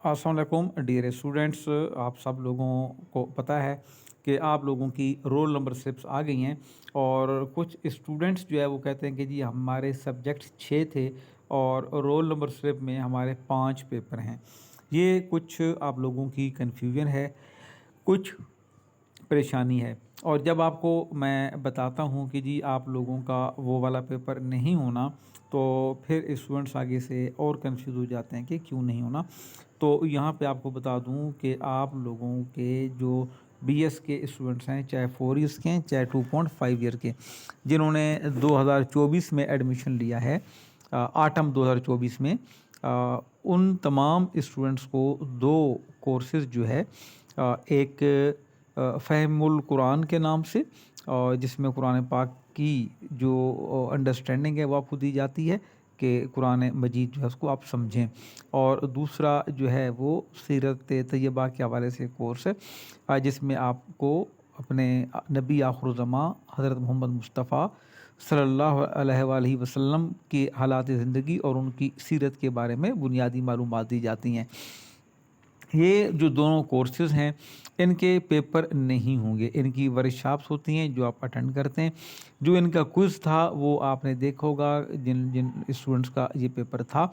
अस्सलाम वालेकुम dear students, आप सब लोगों को पता है कि आप लोगों की रोल नंबर स्लिप्स आ गई हैं। और कुछ स्टूडेंट्स जो है वो कहते हैं कि जी हमारे सब्जेक्ट्स 6 थे और रोल नंबर स्लिप में हमारे 5 पेपर हैं। ये कुछ आप लोगों की कन्फ्यूजन है, कुछ परेशानी है। और जब आपको मैं बताता हूँ कि जी आप लोगों का वो वाला पेपर नहीं होना, तो फिर स्टूडेंट्स आगे से और कंफ्यूज हो जाते हैं कि क्यों नहीं होना। तो यहाँ पे आपको बता दूँ कि आप लोगों के जो बीएस के स्टूडेंट्स हैं, चाहे 4 ईयर्स के हैं चाहे 2.5 ईयर के, जिन्होंने 2024 में एडमिशन लिया है, आटम 2024 में, उन तमाम स्टूडेंट्स को 2 कोर्सेज़ जो है, एक फ़हमुल कुरान के नाम से, और जिसमें कुरान पाक की जो अंडरस्टैंडिंग है वो आपको दी जाती है कि कुरान मजीद जो है उसको आप समझें। और दूसरा जो है वो सीरत तैयबा के हवाले से कोर्स है, जिसमें आपको अपने नबी आखिरुज़्ज़मा हज़रत मोहम्मद मुस्तफ़ा सल्लल्लाहु अलैहि वसल्लम की हालात ज़िंदगी और उनकी सीरत के बारे में बुनियादी मालूमात दी जाती हैं। ये जो दोनों कोर्सेज़ हैं, इनके पेपर नहीं होंगे, इनकी वर्कशॉप्स होती हैं जो आप अटेंड करते हैं। जो इनका क्विज़ था वो आपने देखा होगा, जिन जिन स्टूडेंट्स का ये पेपर था,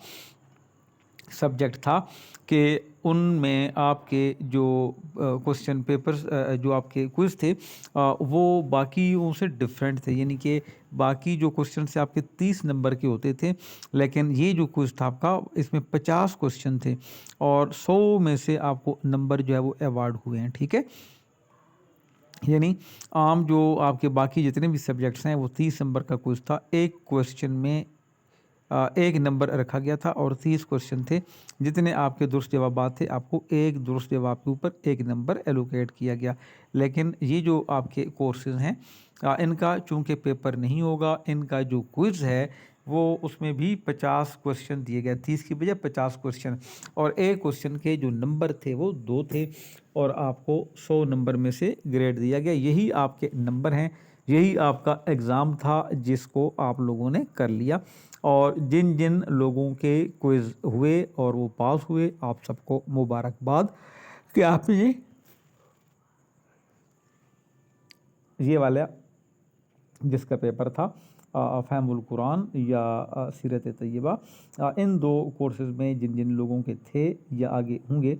सब्जेक्ट था, कि उनमें आपके जो क्वेश्चन पेपर्स, जो आपके क्विज़ थे, वो बाकियों से डिफरेंट थे। यानी कि बाकी जो क्वेश्चन से आपके 30 नंबर के होते थे, लेकिन ये जो क्विज़ था आपका, इसमें 50 क्वेश्चन थे और 100 में से आपको नंबर जो है वो अवार्ड हुए हैं। ठीक है, यानी आम जो आपके बाकी जितने भी सब्जेक्ट्स हैं वो 30 नंबर का क्विज़ था। एक क्वेश्चन में 1 नंबर रखा गया था और 30 क्वेश्चन थे। जितने आपके दुरुस्त जवाबात थे, आपको एक दुरुस्त जवाब के ऊपर 1 नंबर एलोकेट किया गया। लेकिन ये जो आपके कोर्सेज़ हैं, इनका चूँकि पेपर नहीं होगा, इनका जो क्विज़ है वो उसमें भी 50 क्वेश्चन दिए गए, 30 की बजाय 50 क्वेश्चन, और एक क्वेश्चन के जो नंबर थे वो 2 थे और आपको 100 नंबर में से ग्रेड दिया गया। यही आपके नंबर हैं, यही आपका एग्ज़ाम था जिसको आप लोगों ने कर लिया। और जिन जिन लोगों के क्विज़ हुए और वो पास हुए, आप सबको मुबारकबाद कि आपने ये वाला जिसका पेपर था, फ़हमुल कुरान या सीरत तैयबा, इन 2 कोर्सेज़ में जिन जिन लोगों के थे या आगे होंगे,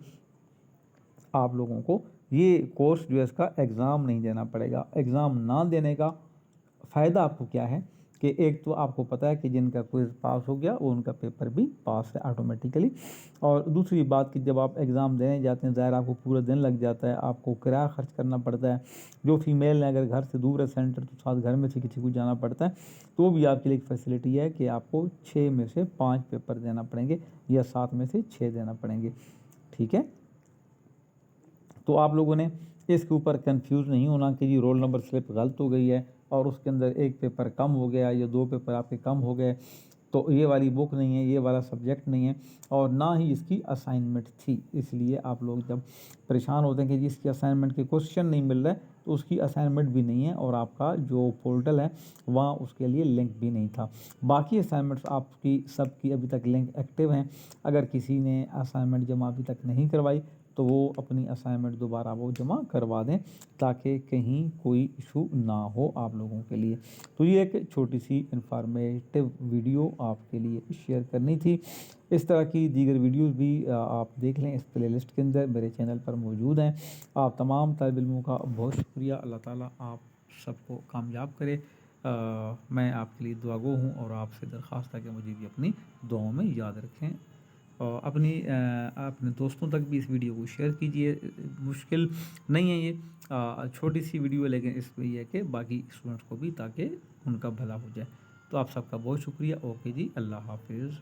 आप लोगों को ये कोर्स जो है इसका एग्ज़ाम नहीं देना पड़ेगा। एग्ज़ाम ना देने का फ़ायदा आपको क्या है कि एक तो आपको पता है कि जिनका क्विज़ पास हो गया वो उनका पेपर भी पास है ऑटोमेटिकली। और दूसरी बात कि जब आप एग्ज़ाम देने जाते हैं, ज़ाहिर आपको पूरा दिन लग जाता है, आपको किराया खर्च करना पड़ता है। जो फीमेल है, अगर घर से दूर है सेंटर, तो साथ घर में से किसी को जाना पड़ता है। तो भी आपके लिए एक फैसिलिटी है कि आपको 6 में से 5 पेपर देना पड़ेंगे या 7 में से 6 देना पड़ेंगे। ठीक है, तो आप लोगों ने इसके ऊपर कंफ्यूज नहीं होना कि जी रोल नंबर स्लिप गलत हो गई है और उसके अंदर एक पेपर कम हो गया या 2 पेपर आपके कम हो गए, तो ये वाली बुक नहीं है, ये वाला सब्जेक्ट नहीं है और ना ही इसकी असाइनमेंट थी। इसलिए आप लोग जब परेशान होते हैं कि जी इसकी असाइनमेंट के क्वेश्चन नहीं मिल रहे, तो उसकी असाइनमेंट भी नहीं है और आपका जो पोर्टल है वहाँ उसके लिए लिंक भी नहीं था। बाकी असाइनमेंट्स आपकी सबकी अभी तक लिंक एक्टिव हैं। अगर किसी ने असाइनमेंट जमा अभी तक नहीं करवाई तो वो अपनी असाइनमेंट दोबारा वो जमा करवा दें, ताकि कहीं कोई इशू ना हो आप लोगों के लिए। तो ये एक छोटी सी इंफॉर्मेटिव वीडियो आपके लिए शेयर करनी थी। इस तरह की दीगर वीडियोस भी आप देख लें, इस प्लेलिस्ट के अंदर मेरे चैनल पर मौजूद हैं। आप तमाम तालिब इल्मों का बहुत शुक्रिया। अल्लाह ताला आप सबको कामयाब करे। मैं आपके लिए दुआगो हूँ और आपसे दरख्वास्त है कि मुझे भी अपनी दुआओं में याद रखें और अपने दोस्तों तक भी इस वीडियो को शेयर कीजिए। मुश्किल नहीं है ये, छोटी सी वीडियो है, लेकिन इसमें यह है कि बाकी स्टूडेंट्स को भी, ताकि उनका भला हो जाए। तो आप सबका बहुत शुक्रिया। ओके जी, अल्लाह हाफिज़।